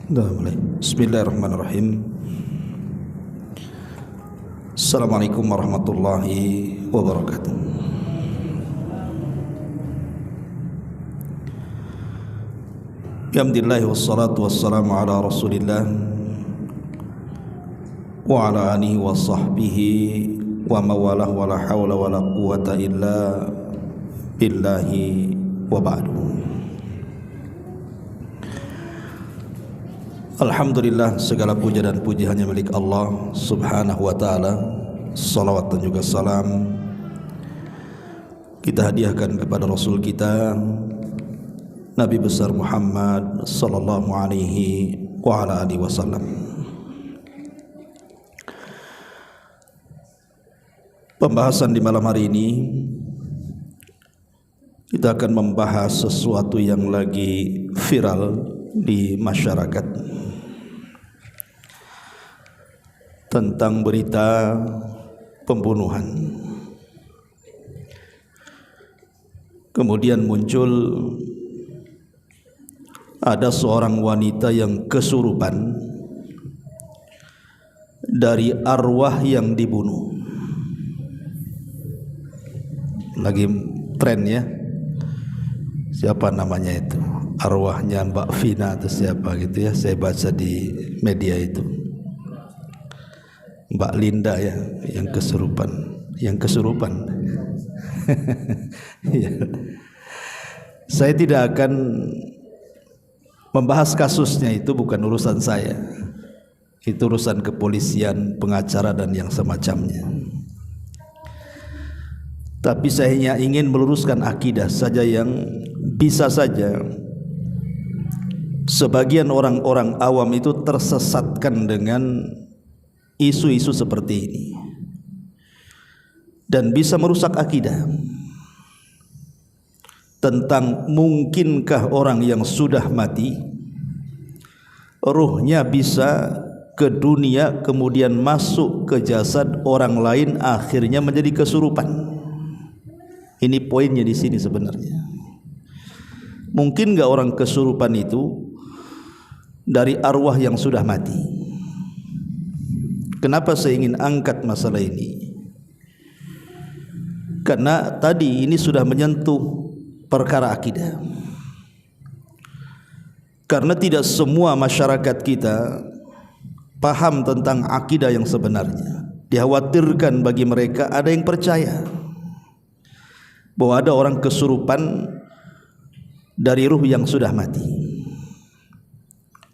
Dah mulai. Bismillahirrahmanirrahim. Assalamualaikum warahmatullahi wabarakatuh. Alhamdulillah wassalatu wassalamu ala Rasulillah wa ala alihi wa sahbihi wa mawalah wa la hawla wa la quwata illa billahi wa ba'du. Alhamdulillah, segala puja dan puji hanya milik Allah subhanahu wa ta'ala. Salawat dan juga salam kita hadiahkan kepada Rasul kita Nabi besar Muhammad sallallahu alaihi wa ala alihi wasallam. Pembahasan di malam hari ini kita akan membahas sesuatu yang lagi viral di masyarakat, tentang berita pembunuhan. Kemudian muncul ada seorang wanita yang kesurupan dari arwah yang dibunuh. Lagi tren ya. Siapa namanya itu? Arwahnya Mbak Vina atau siapa gitu ya. Saya baca di media itu. Mbak Linda ya, yang kesurupan, ya. Saya tidak akan membahas kasusnya, itu bukan urusan saya. Itu urusan kepolisian, pengacara dan yang semacamnya. Tapi saya hanya ingin meluruskan akidah saja yang bisa saja sebagian orang-orang awam itu tersesatkan dengan isu-isu seperti ini dan bisa merusak akidah tentang mungkinkah orang yang sudah mati ruhnya bisa ke dunia kemudian masuk ke jasad orang lain akhirnya menjadi kesurupan. Ini poinnya di sini sebenarnya. Mungkin enggak orang kesurupan itu dari arwah yang sudah mati? Kenapa saya ingin angkat masalah ini? Karena tadi ini sudah menyentuh perkara akidah. Karena tidak semua masyarakat kita paham tentang akidah yang sebenarnya. Dikhawatirkan bagi mereka ada yang percaya bahwa ada orang kesurupan dari ruh yang sudah mati.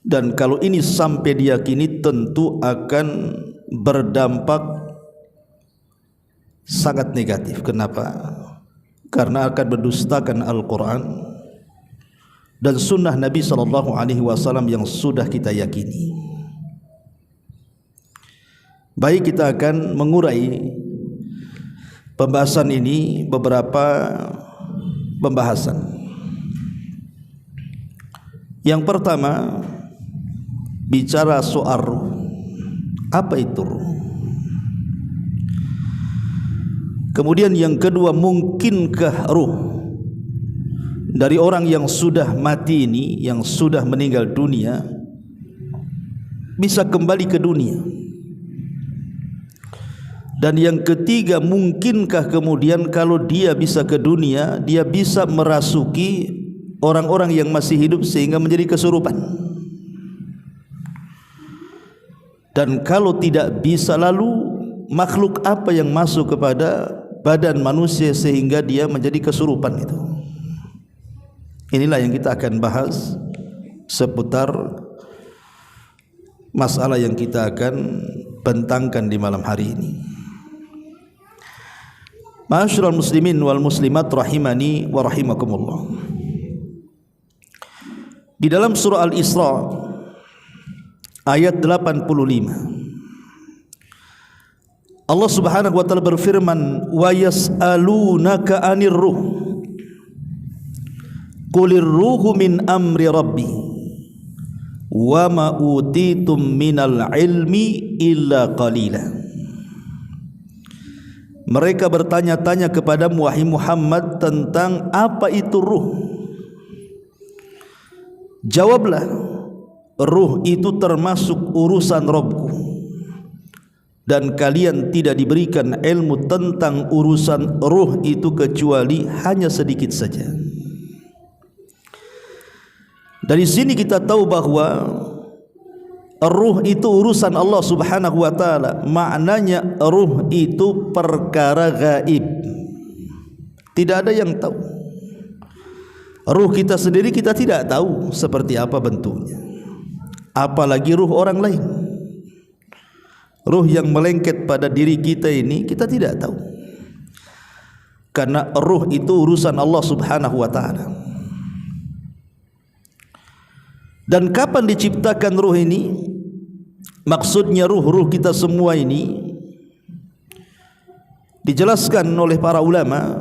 Dan kalau ini sampai diyakini tentu akan berdampak sangat negatif. Kenapa? Karena akan mendustakan Al-Quran dan sunnah Nabi SAW yang sudah kita yakini. Baik, kita akan mengurai pembahasan ini beberapa pembahasan. Yang pertama, bicara soal ruh. Apa itu ruh? Kemudian yang kedua, mungkinkah ruh dari orang yang sudah mati ini, yang sudah meninggal dunia, bisa kembali ke dunia? Dan yang ketiga, mungkinkah kemudian kalau dia bisa ke dunia, dia bisa merasuki orang-orang yang masih hidup sehingga menjadi kesurupan? Dan kalau tidak bisa, lalu makhluk apa yang masuk kepada badan manusia sehingga dia menjadi kesurupan itu? Inilah yang kita akan bahas seputar masalah yang kita akan bentangkan di malam hari ini. Ma'asyiral muslimin wal muslimat rahimani wa rahimakumullah. Di dalam surah Al-Isra ayat 85, Allah Subhanahu wa taala berfirman, "Wa yas'alunaka 'anir ruh. Qulir ruhu min amri rabbi. Wa ma utitum minal ilmi illa qalila." Mereka bertanya-tanya kepadamu wahai Muhammad tentang apa itu ruh. Jawablah, ruh itu termasuk urusan Rabbku, dan kalian tidak diberikan ilmu tentang urusan ruh itu kecuali hanya sedikit saja. Dari sini kita tahu bahwa ruh itu urusan Allah Subhanahu wa taala. Maknanya ruh itu perkara gaib, tidak ada yang tahu. Ruh kita sendiri kita tidak tahu seperti apa bentuknya, apalagi ruh orang lain. Ruh yang melengket pada diri kita ini kita tidak tahu, karena ruh itu urusan Allah Subhanahu wa taala. Dan kapan diciptakan ruh ini? Maksudnya ruh-ruh kita semua ini dijelaskan oleh para ulama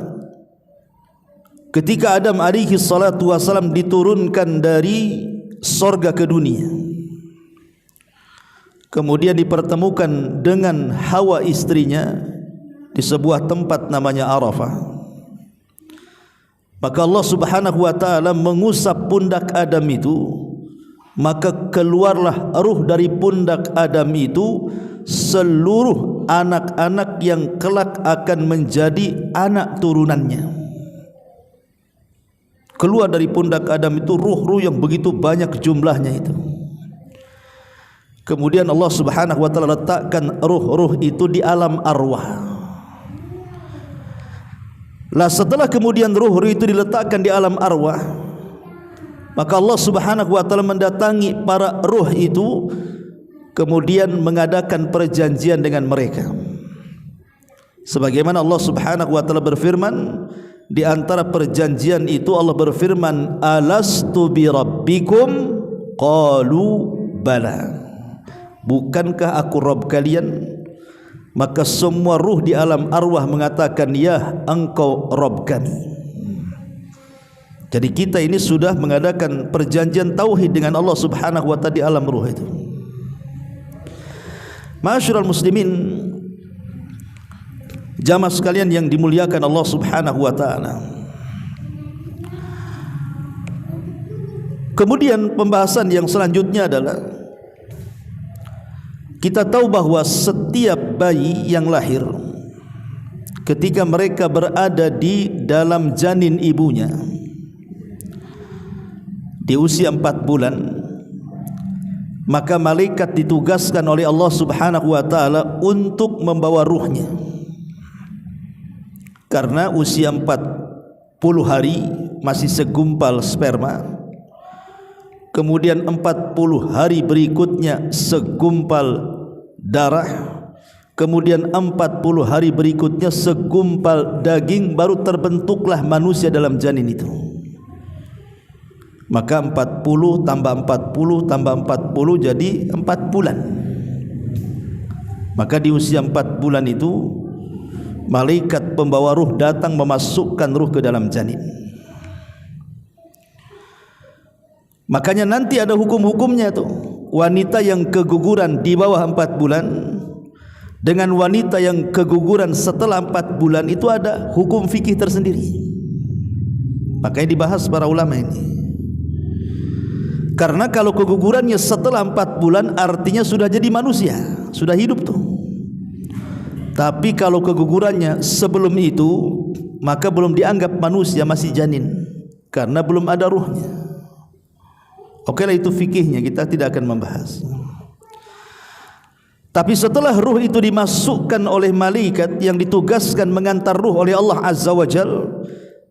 ketika Adam alaihi salatu wasalam diturunkan dari sorga ke dunia, kemudian dipertemukan dengan Hawa istrinya di sebuah tempat namanya Arafah. Maka Allah Subhanahu wa taala mengusap pundak Adam itu, maka keluarlah ruh dari pundak Adam itu seluruh anak-anak yang kelak akan menjadi anak turunannya. Keluar dari pundak Adam itu ruh-ruh yang begitu banyak jumlahnya itu. Kemudian Allah Subhanahu wa taala letakkan ruh-ruh itu di alam arwah. Lah setelah kemudian ruh-ruh itu diletakkan di alam arwah, maka Allah Subhanahu wa taala mendatangi para ruh itu, kemudian mengadakan perjanjian dengan mereka. Sebagaimana Allah Subhanahu wa taala berfirman, di antara perjanjian itu Allah berfirman, alastu bi rabbikum qalu bala. Bukankah aku Rabb kalian? Maka semua ruh di alam arwah mengatakan, ya, engkau Rabb kami. Jadi kita ini sudah mengadakan perjanjian tauhid dengan Allah Subhanahu wa taala di alam ruh itu. Ma'asyiral muslimin, jamaah sekalian yang dimuliakan Allah Subhanahu wa taala. Kemudian pembahasan yang selanjutnya adalah kita tahu bahwa setiap bayi yang lahir ketika mereka berada di dalam janin ibunya di usia 4 bulan, maka malaikat ditugaskan oleh Allah Subhanahu wa taala untuk membawa ruhnya. Karena usia 40 hari masih segumpal sperma, kemudian 40 hari berikutnya segumpal darah, kemudian 40 hari berikutnya segumpal daging, baru terbentuklah manusia dalam janin itu. Maka 40 tambah 40 tambah 40 jadi 4 bulan. Maka di usia 4 bulan itu malaikat pembawa ruh datang memasukkan ruh ke dalam janin. Makanya nanti ada hukum-hukumnya tuh. Wanita yang keguguran di bawah 4 bulan dengan wanita yang keguguran setelah 4 bulan itu ada hukum fikih tersendiri. Makanya dibahas para ulama ini. Karena kalau kegugurannya setelah 4 bulan artinya sudah jadi manusia, sudah hidup tuh. Tapi kalau kegugurannya sebelum itu, maka belum dianggap manusia, masih janin, karena belum ada ruhnya. Oke lah, itu fikihnya, kita tidak akan membahas. Tapi setelah ruh itu dimasukkan oleh malaikat yang ditugaskan mengantar ruh oleh Allah Azza wa Jal,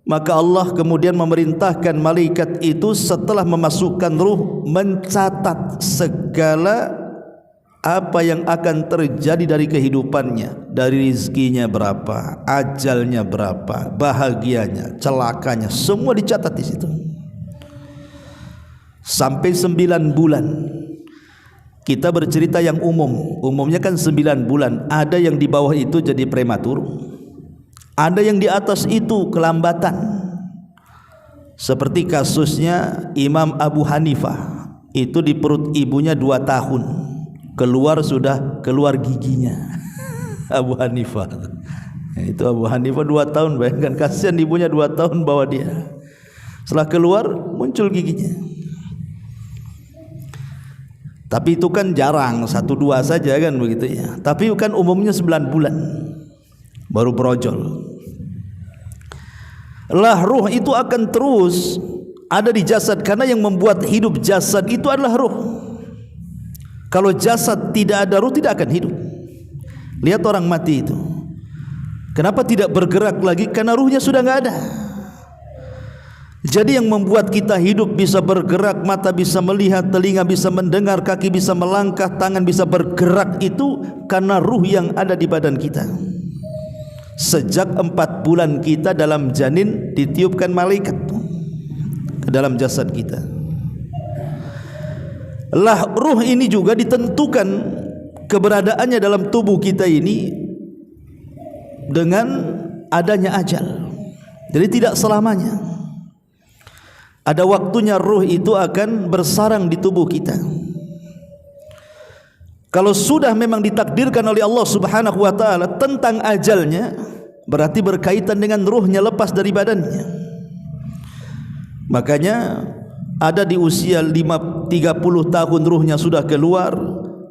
maka Allah kemudian memerintahkan malaikat itu setelah memasukkan ruh mencatat segala apa yang akan terjadi dari kehidupannya, dari rizkinya berapa, ajalnya berapa, bahagianya, celakanya, semua dicatat di situ. Sampai 9 bulan. Kita bercerita yang umumnya kan 9 bulan. Ada yang di bawah itu jadi prematur, ada yang di atas itu kelambatan. Seperti kasusnya Imam Abu Hanifah, itu di perut ibunya 2 tahun, sudah keluar giginya. Abu Hanifah, itu Abu Hanifah 2 tahun, bayangkan, kasihan ibunya 2 tahun bawa dia. Setelah keluar muncul giginya. Tapi itu kan jarang, 1-2 saja kan begitu ya. Tapi kan umumnya 9 bulan baru brojol. Lah ruh itu akan terus ada di jasad, karena yang membuat hidup jasad itu adalah ruh. Kalau jasad tidak ada ruh, tidak akan hidup. Lihat orang mati itu, kenapa tidak bergerak lagi? Karena ruhnya sudah enggak ada. Jadi yang membuat kita hidup, bisa bergerak, mata bisa melihat, telinga bisa mendengar, kaki bisa melangkah, tangan bisa bergerak, itu karena ruh yang ada di badan kita. Sejak 4 bulan kita dalam janin, ditiupkan malaikat ke dalam jasad kita. Lah ruh ini juga ditentukan keberadaannya dalam tubuh kita ini dengan adanya ajal. Jadi tidak selamanya. Ada waktunya ruh itu akan bersarang di tubuh kita. Kalau sudah memang ditakdirkan oleh Allah Subhanahu wa taala tentang ajalnya, berarti berkaitan dengan ruhnya lepas dari badannya. Makanya ada di usia 30 tahun ruhnya sudah keluar,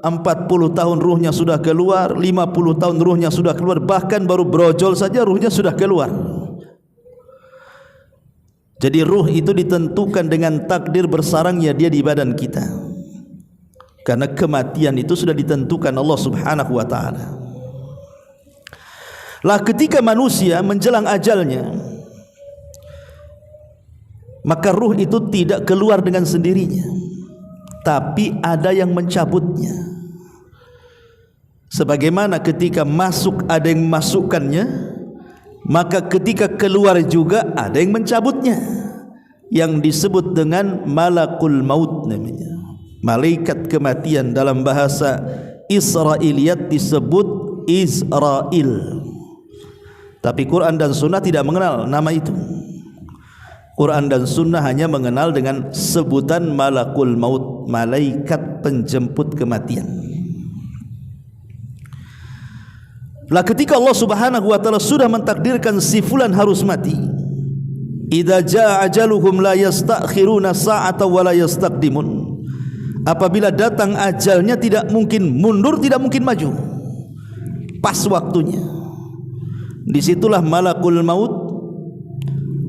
40 tahun ruhnya sudah keluar, 50 tahun ruhnya sudah keluar, bahkan baru brojol saja ruhnya sudah keluar. Jadi ruh itu ditentukan dengan takdir bersarangnya dia di badan kita, karena kematian itu sudah ditentukan Allah Subhanahu wa taala. Lah ketika manusia menjelang ajalnya, maka ruh itu tidak keluar dengan sendirinya, tapi ada yang mencabutnya. Sebagaimana ketika masuk ada yang memasukkannya, maka ketika keluar juga ada yang mencabutnya, yang disebut dengan malakul maut namanya, malaikat kematian. Dalam bahasa Israiliyat disebut Israil, tapi Quran dan Sunnah tidak mengenal nama itu. Quran dan Sunnah hanya mengenal dengan sebutan malakul maut, malaikat penjemput kematian. Lah ketika Allah Subhanahu wa taala sudah mentakdirkan si fulan harus mati, idza jaa ajaluhum la yastakhiruna sa'atan wa la yastaqdimun. Apabila datang ajalnya, tidak mungkin mundur, tidak mungkin maju, pas waktunya. Disitulah malakul maut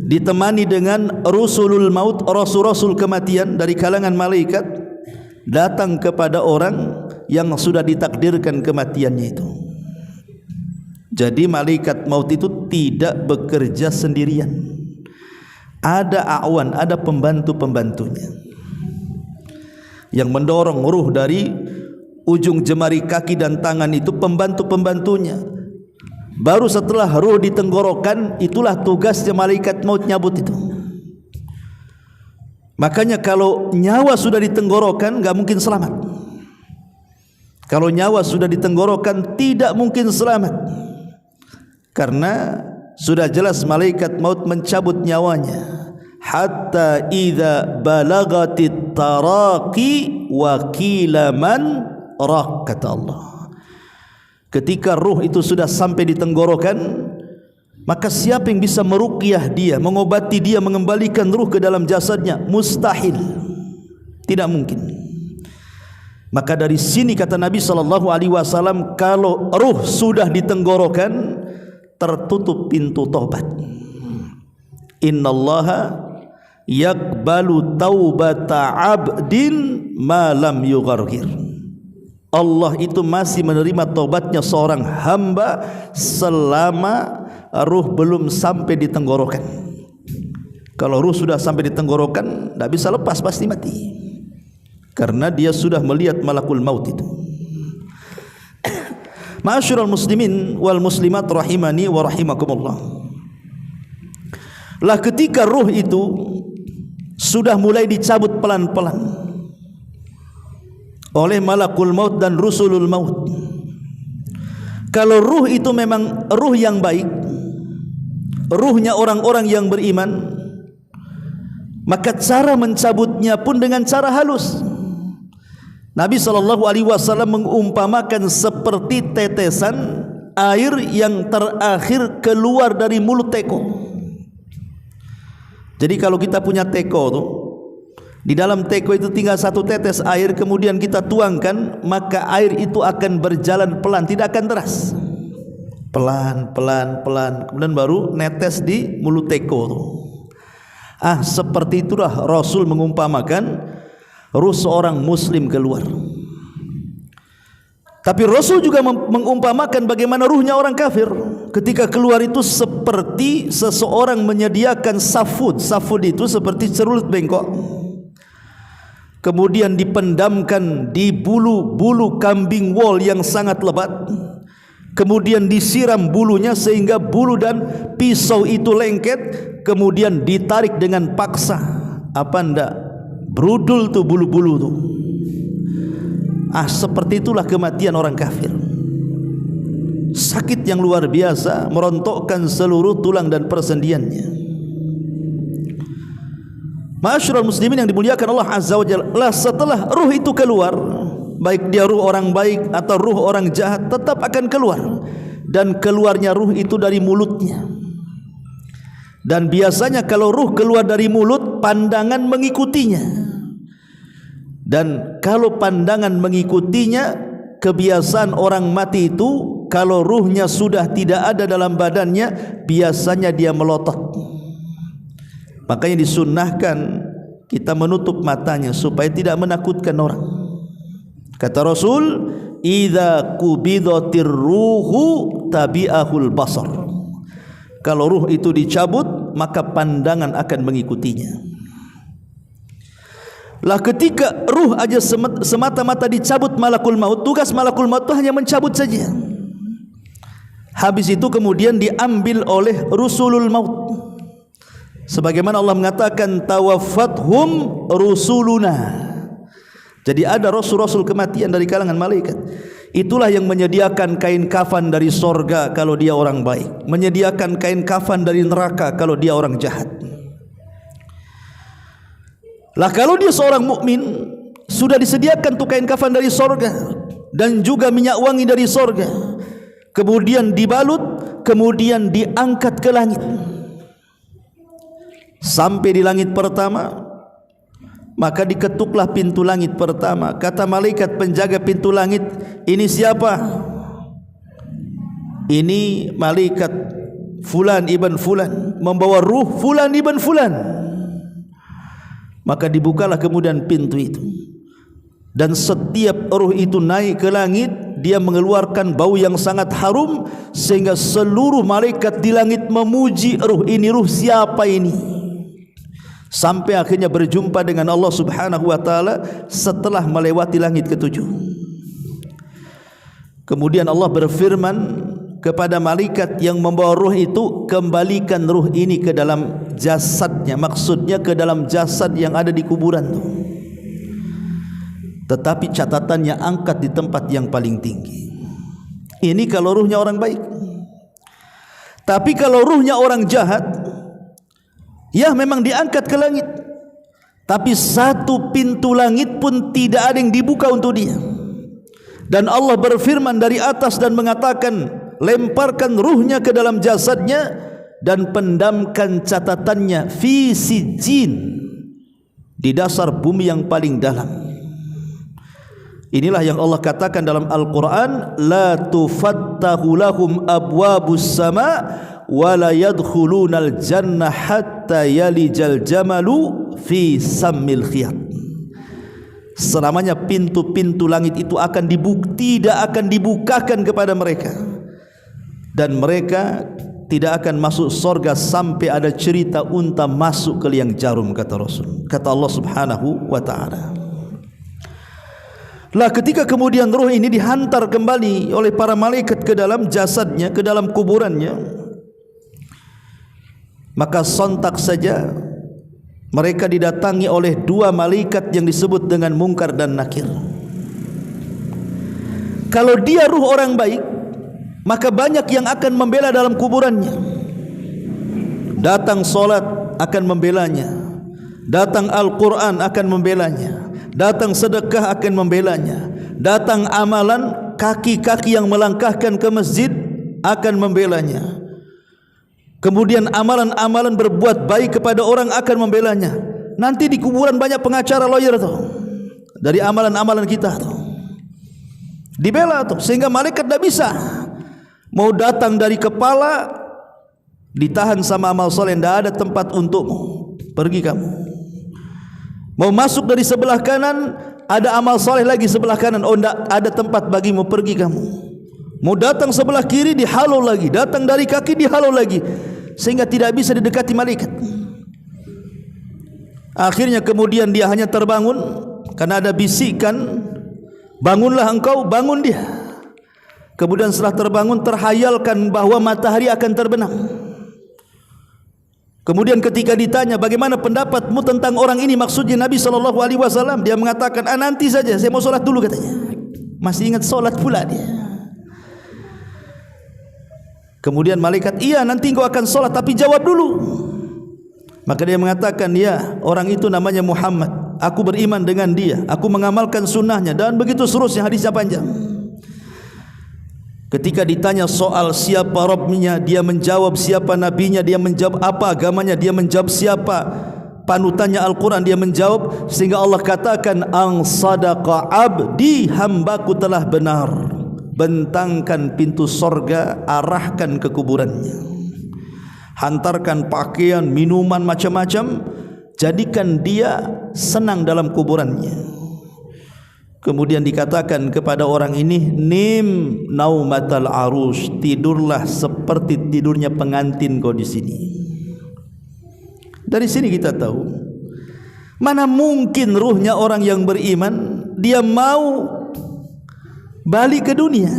ditemani dengan rusulul maut, rasul-rasul kematian dari kalangan malaikat, datang kepada orang yang sudah ditakdirkan kematiannya itu. Jadi malaikat maut itu tidak bekerja sendirian, ada awan, ada pembantu-pembantunya yang mendorong ruh dari ujung jemari kaki dan tangan, itu pembantu-pembantunya. Baru setelah ruh di tenggorokan, itulah tugasnya malaikat maut nyabut itu. Makanya kalau nyawa sudah di tenggorokan enggak mungkin selamat. Kalau nyawa sudah di tenggorokan tidak mungkin selamat, karena sudah jelas malaikat maut mencabut nyawanya. Hatta idza balagatit taraqi wa qila man raq, kata Allah. Ketika ruh itu sudah sampai di tenggorokan, maka siapa yang bisa meruqyah dia, mengobati dia, mengembalikan ruh ke dalam jasadnya? Mustahil, tidak mungkin. Maka dari sini kata Nabi SAW, kalau ruh sudah di tenggorokan, tertutup pintu taubat. Innallaha yaqbalu taubata abdin ma lam yughargir. Allah itu masih menerima taubatnya seorang hamba selama ruh belum sampai di tenggorokan. Kalau ruh sudah sampai di tenggorokan, tidak bisa lepas, pasti mati, karena dia sudah melihat malakul maut itu. Ma'asyiral muslimin wal muslimat rahimani wa rahimakumullah. Lah ketika ruh itu sudah mulai dicabut pelan-pelan oleh malakul maut dan rusulul maut, kalau ruh itu memang ruh yang baik, ruhnya orang-orang yang beriman, maka cara mencabutnya pun dengan cara halus. Nabi SAW mengumpamakan seperti tetesan air yang terakhir keluar dari mulut teko. Jadi kalau kita punya teko tuh, Di dalam teko itu tinggal satu tetes air, kemudian kita tuangkan, maka air itu akan berjalan pelan, tidak akan deras. Pelan, pelan, pelan, kemudian baru netes di mulut teko. Seperti itulah Rasul mengumpamakan ruh seorang muslim keluar. Tapi Rasul juga mengumpamakan bagaimana ruhnya orang kafir ketika keluar itu seperti seseorang menyediakan safud. Safud itu seperti cerulut bengkok, kemudian dipendamkan di bulu-bulu kambing wol yang sangat lebat, kemudian disiram bulunya sehingga bulu dan pisau itu lengket, kemudian ditarik dengan paksa. Apa ndak? Brudul tuh bulu-bulu tuh. Seperti itulah kematian orang kafir. Sakit yang luar biasa, merontokkan seluruh tulang dan persendiannya. Ma'asyiral muslimin yang dimuliakan Allah Azza wa Jalla, setelah ruh itu keluar, baik dia ruh orang baik atau ruh orang jahat, tetap akan keluar. Dan keluarnya ruh itu dari mulutnya. Dan biasanya kalau ruh keluar dari mulut, pandangan mengikutinya. Dan kalau pandangan mengikutinya, kebiasaan orang mati itu kalau ruhnya sudah tidak ada dalam badannya, biasanya dia melotot. Makanya disunnahkan kita menutup matanya supaya tidak menakutkan orang. Kata Rasul, "Idza qubidatir ruhu tabi'ahul basar." Kalau ruh itu dicabut, maka pandangan akan mengikutinya. Lah ketika ruh aja semata-mata dicabut malakul maut, tugas malakul maut itu hanya mencabut saja. Habis itu kemudian diambil oleh rusulul maut. Sebagaimana Allah mengatakan tawaffathum rusuluna. Jadi ada rasul-rasul kematian dari kalangan malaikat. Itulah yang menyediakan kain kafan dari sorga kalau dia orang baik, menyediakan kain kafan dari neraka kalau dia orang jahat. Lah kalau dia seorang mukmin, sudah disediakan tuh kain kafan dari sorga dan juga minyak wangi dari sorga, kemudian dibalut, kemudian diangkat ke langit. Sampai di langit pertama, maka diketuklah pintu langit pertama. Kata malaikat penjaga pintu langit, "Ini siapa?" "Ini malaikat Fulan ibn Fulan, membawa ruh Fulan ibn Fulan." Maka dibukalah kemudian pintu itu, dan setiap ruh itu naik ke langit, dia mengeluarkan bau yang sangat harum, sehingga seluruh malaikat di langit memuji ruh ini. Ruh siapa ini? Sampai akhirnya berjumpa dengan Allah Subhanahu wa taala setelah melewati langit ketujuh. Kemudian Allah berfirman kepada malaikat yang membawa ruh itu, "Kembalikan ruh ini ke dalam jasadnya." Maksudnya ke dalam jasad yang ada di kuburan itu. Tetapi catatannya, angkat di tempat yang paling tinggi. Ini kalau ruhnya orang baik. Tapi kalau ruhnya orang jahat, ya memang diangkat ke langit, tapi satu pintu langit pun tidak ada yang dibuka untuk dia. Dan Allah berfirman dari atas dan mengatakan, "Lemparkan ruhnya ke dalam jasadnya dan pendamkan catatannya fi sijjin, di dasar bumi yang paling dalam." Inilah yang Allah katakan dalam Al-Quran, "La tufattahu lahum abwabus sama wa la yadkhulunal jannah hatta yalijal jamalu fi sammil khiyat." Selamanya pintu-pintu langit itu tidak akan dibukakan kepada mereka, dan mereka tidak akan masuk surga sampai ada cerita unta masuk ke liang jarum, kata Rasul, kata Allah Subhanahu wa ta'ala. Lah ketika kemudian ruh ini dihantar kembali oleh para malaikat ke dalam jasadnya, ke dalam kuburannya, maka sontak saja mereka didatangi oleh dua malaikat yang disebut dengan Munkar dan Nakir. Kalau dia ruh orang baik, maka banyak yang akan membela dalam kuburannya. Datang solat akan membelanya, datang Al-Quran akan membelanya, datang sedekah akan membelanya, datang amalan kaki-kaki yang melangkahkan ke masjid akan membelanya, kemudian amalan-amalan berbuat baik kepada orang akan membelanya. Nanti di kuburan banyak pengacara, lawyer tuh, dari amalan-amalan kita tuh, dibela tuh, sehingga malaikat tidak bisa. Mau datang dari kepala, ditahan sama amal soleh, tidak ada tempat untukmu, pergi kamu. Mau masuk dari sebelah kanan, ada amal soleh lagi sebelah kanan, oh tidak ada tempat bagimu, pergi kamu. Mau datang sebelah kiri, dihalau lagi, datang dari kaki, dihalau lagi, sehingga tidak bisa didekati malaikat. Akhirnya kemudian dia hanya terbangun karena ada bisikan, bangunlah engkau, bangun dia. Kemudian setelah terbangun, terhayalkan bahwa matahari akan terbenam. Kemudian ketika ditanya bagaimana pendapatmu tentang orang ini, maksudnya Nabi SAW, dia mengatakan, nanti saja, saya mau sholat dulu, katanya. Masih ingat sholat pula dia. Kemudian malaikat, iya nanti engkau akan sholat, tapi jawab dulu. Maka dia mengatakan, ya orang itu namanya Muhammad, aku beriman dengan dia, aku mengamalkan sunnahnya, dan begitu seterusnya, hadisnya panjang. Ketika ditanya soal siapa Rabbnya, dia menjawab siapa nabinya, dia menjawab apa agamanya, dia menjawab siapa panutannya Al-Quran, dia menjawab, sehingga Allah katakan, ang sadaqa abdi, hambaku telah benar. Bentangkan pintu sorga, arahkan ke kuburannya, hantarkan pakaian, minuman, macam-macam, jadikan dia senang dalam kuburannya. Kemudian dikatakan kepada orang ini, nim naumatal arus, tidurlah seperti tidurnya pengantin kau di sini. Dari sini kita tahu, mana mungkin ruhnya orang yang beriman dia mau balik ke dunia.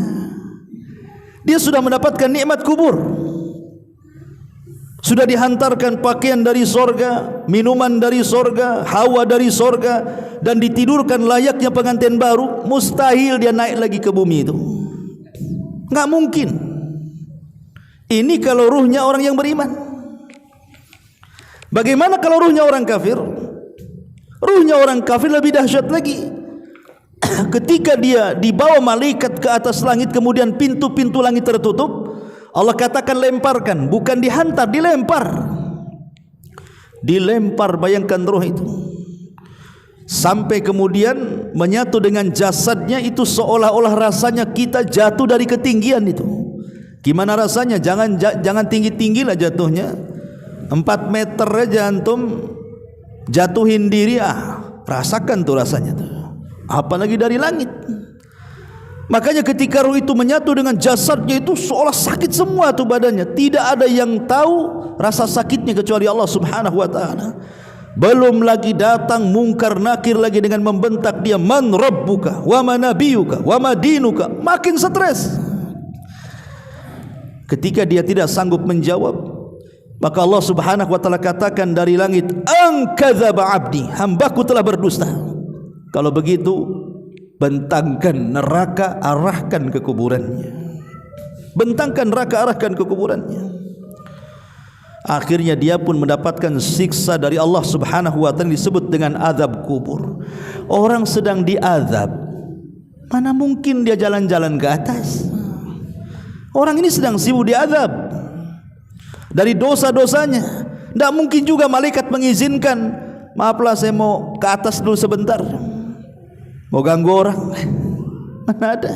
Dia sudah mendapatkan nikmat kubur, sudah dihantarkan pakaian dari sorga, minuman dari sorga, hawa dari sorga, dan ditidurkan layaknya pengantin baru. Mustahil dia naik lagi ke bumi itu, nggak mungkin. Ini kalau ruhnya orang yang beriman. Bagaimana kalau ruhnya orang kafir? Ruhnya orang kafir lebih dahsyat lagi. Ketika dia dibawa malaikat ke atas langit, kemudian pintu-pintu langit tertutup, Allah katakan lemparkan, bukan dihantar, dilempar. Dilempar, bayangkan roh itu. Sampai kemudian menyatu dengan jasadnya itu, seolah-olah rasanya kita jatuh dari ketinggian itu. Gimana rasanya? Jangan tinggi-tinggi lah jatuhnya. 4 meter aja antum jatuhin diri, rasakan tuh rasanya tuh. Apalagi dari langit. Makanya ketika ruh itu menyatu dengan jasadnya itu, seolah sakit semua tuh badannya. Tidak ada yang tahu rasa sakitnya kecuali Allah Subhanahu wa ta'ala. Belum lagi datang mungkar nakir lagi dengan membentak dia, man rabbuka wa ma nabiyuka wa ma dinuka. Makin stres. Ketika dia tidak sanggup menjawab, maka Allah Subhanahu wa ta'ala katakan dari langit, ang kadzaba abdi, hambaku telah berdusta. Kalau begitu, bentangkan neraka, arahkan ke kuburannya. Bentangkan neraka, arahkan ke kuburannya. Akhirnya dia pun mendapatkan siksa dari Allah Subhanahu wa ta'ala, disebut dengan azab kubur. Orang sedang diazab, mana mungkin dia jalan-jalan ke atas? Orang ini sedang sibuk diazab dari dosa-dosanya. Tidak mungkin juga malaikat mengizinkan, maaflah saya mau ke atas dulu sebentar, mau ganggu orang. Mana ada.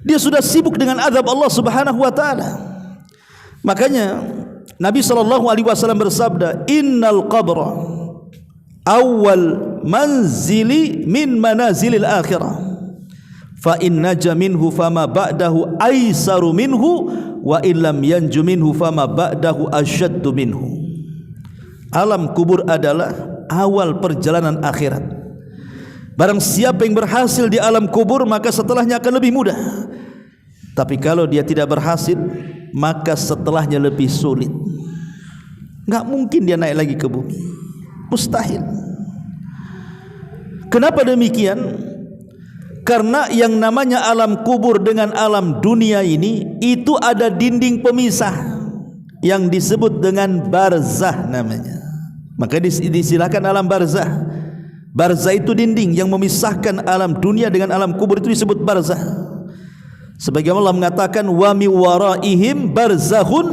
Dia sudah sibuk dengan azab Allah Subhanahu wa ta'ala. Makanya Nabi SAW bersabda, innal qabra awal manzili min manazilil akhirah, fa in naja minhu fama ba'dahu aisaru minhu, wa illam yanju minhu fama ba'dahu asyaddu minhu. Alam kubur adalah awal perjalanan akhirat. Barang siapa yang berhasil di alam kubur, maka setelahnya akan lebih mudah. Tapi kalau dia tidak berhasil, maka setelahnya lebih sulit. Enggak mungkin dia naik lagi ke bumi, mustahil. Kenapa demikian? Karena yang namanya alam kubur dengan alam dunia ini, itu ada dinding pemisah yang disebut dengan barzah namanya. Maka disilakan alam barzah. Barzah itu dinding yang memisahkan alam dunia dengan alam kubur, itu disebut barzah. Sebagaimana Allah mengatakan, wa mi waraihim barzakhun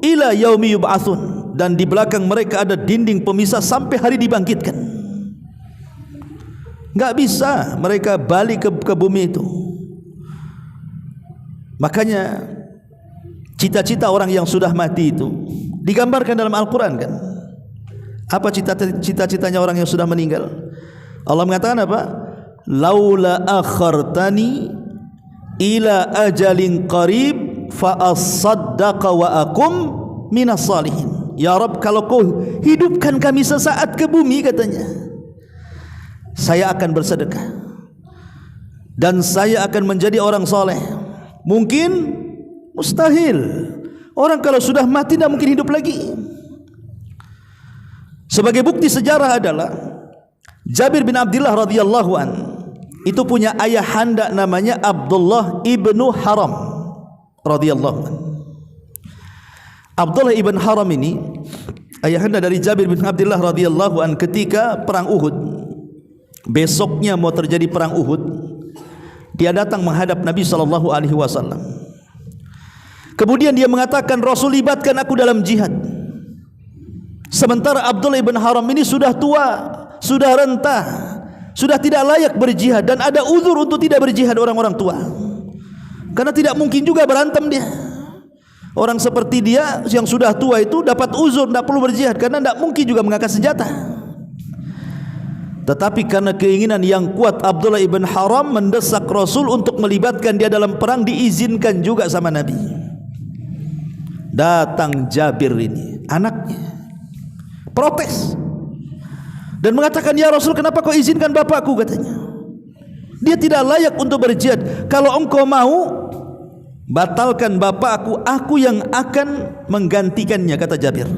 ila yaumi yub'atsun. dan di belakang mereka ada dinding pemisah sampai hari dibangkitkan. Enggak bisa mereka balik ke bumi itu. Makanya cita-cita orang yang sudah mati itu digambarkan dalam Al-Quran kan. Apa cita-citanya orang yang sudah meninggal? Allah mengatakan apa? Laula akhartani ila ajalin qarib fa asaddaqa wa akum minas salihin. Ya Rabb, kalau kau hidupkan kami sesaat ke bumi, katanya, saya akan bersedekah dan saya akan menjadi orang soleh. Mungkin? Mustahil. Orang kalau sudah mati tidak mungkin hidup lagi. Sebagai bukti sejarah adalah Jabir bin Abdullah radhiyallahu an itu punya ayahanda namanya Abdullah ibnu Haram radhiyallahu an. Abdullah ibn Haram ini ayahanda dari Jabir bin Abdullah radhiyallahu an ketika perang Uhud. Besoknya mau terjadi perang Uhud, dia datang menghadap Nabi SAW. Kemudian dia mengatakan, Rasul, libatkan aku dalam jihad. Sementara Abdullah ibn Haram ini sudah tua, sudah rentah, sudah tidak layak berjihad, dan ada uzur untuk tidak berjihad orang-orang tua. Karena tidak mungkin juga berantem dia. Orang seperti dia yang sudah tua itu dapat uzur, tidak perlu berjihad, karena tidak mungkin juga mengangkat senjata. Tetapi karena keinginan yang kuat Abdullah ibn Haram mendesak Rasul untuk melibatkan dia dalam perang, diizinkan juga sama Nabi. Datang Jabir ini, anaknya, protes dan mengatakan, ya Rasul, kenapa kau izinkan bapakku, katanya. Dia tidak layak untuk berjihad. Kalau engkau mau, batalkan bapakku, aku yang akan menggantikannya, kata Jabir.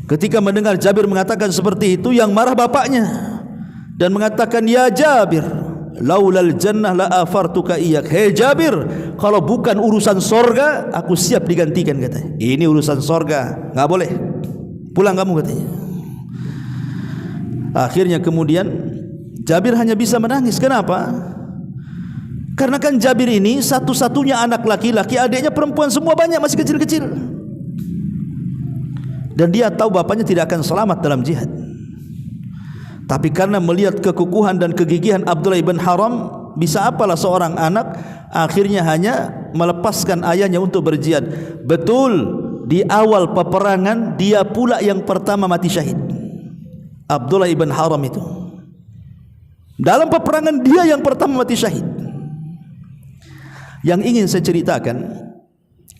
Ketika mendengar Jabir mengatakan seperti itu, yang marah bapaknya dan mengatakan, ya Jabir, laulal jannah la afartuka iyak. Hei Jabir, kalau bukan urusan sorga, aku siap digantikan, katanya. Ini urusan sorga, nggak boleh, pulang kamu, katanya. Akhirnya kemudian Jabir hanya bisa menangis. Kenapa? Karena kan Jabir ini satu-satunya anak laki-laki, adiknya perempuan semua banyak, masih kecil-kecil. Dan dia tahu bapaknya tidak akan selamat dalam jihad. Tapi karena melihat kekukuhan dan kegigihan Abdullah ibn Haram, bisa apalah seorang anak, akhirnya hanya melepaskan ayahnya untuk berjihad. Betul, di awal peperangan dia pula yang pertama mati syahid. Abdullah ibn Haram itu dalam peperangan dia yang pertama mati syahid. Yang ingin saya ceritakan,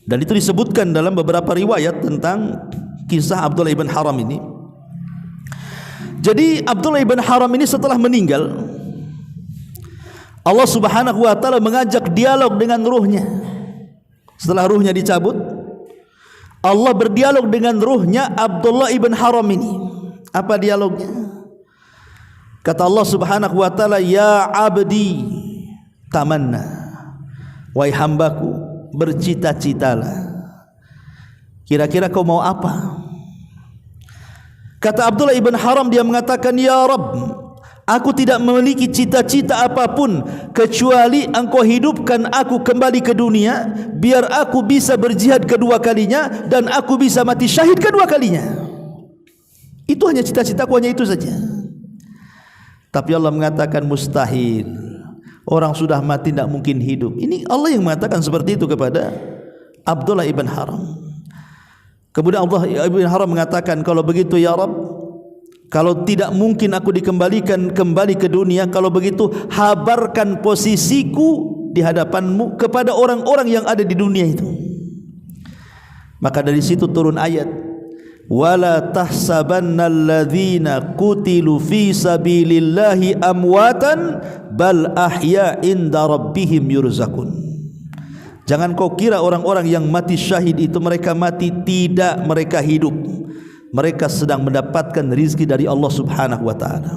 dan itu disebutkan dalam beberapa riwayat tentang kisah Abdullah ibn Haram ini. Jadi Abdullah ibn Haram ini setelah meninggal, Allah subhanahu wa ta'ala mengajak dialog dengan ruhnya. Setelah ruhnya dicabut, Allah berdialog dengan ruhnya Abdullah ibn Haram ini. Apa dialognya? Kata Allah subhanahu wa ta'ala, ya abdi tamanna, wahai hambaku, bercita-citalah. Kira-kira kau mau apa? Kata Abdullah ibn Haram, dia mengatakan, ya Rabb, aku tidak memiliki cita-cita apapun kecuali engkau hidupkan aku kembali ke dunia, biar aku bisa berjihad kedua kalinya dan aku bisa mati syahid kedua kalinya. Itu hanya cita-citaku, hanya itu saja. Tapi Allah mengatakan mustahil. Orang sudah mati tidak mungkin hidup. Ini Allah yang mengatakan seperti itu kepada Abdullah ibn Haram. Kemudian Abdullah ibn Haram mengatakan, kalau begitu ya Rabb, kalau tidak mungkin aku dikembalikan kembali ke dunia, kalau begitu habarkan posisiku di hadapanmu kepada orang-orang yang ada di dunia itu. Maka dari situ turun ayat, wala tahsabannalladzina qutilu fi sabilillahi amwatan bal ahya inda rabbihim yurzakun. Jangan kau kira orang-orang yang mati syahid itu mereka mati, tidak, mereka hidup. Mereka sedang mendapatkan rizki dari Allah subhanahu wa ta'ala.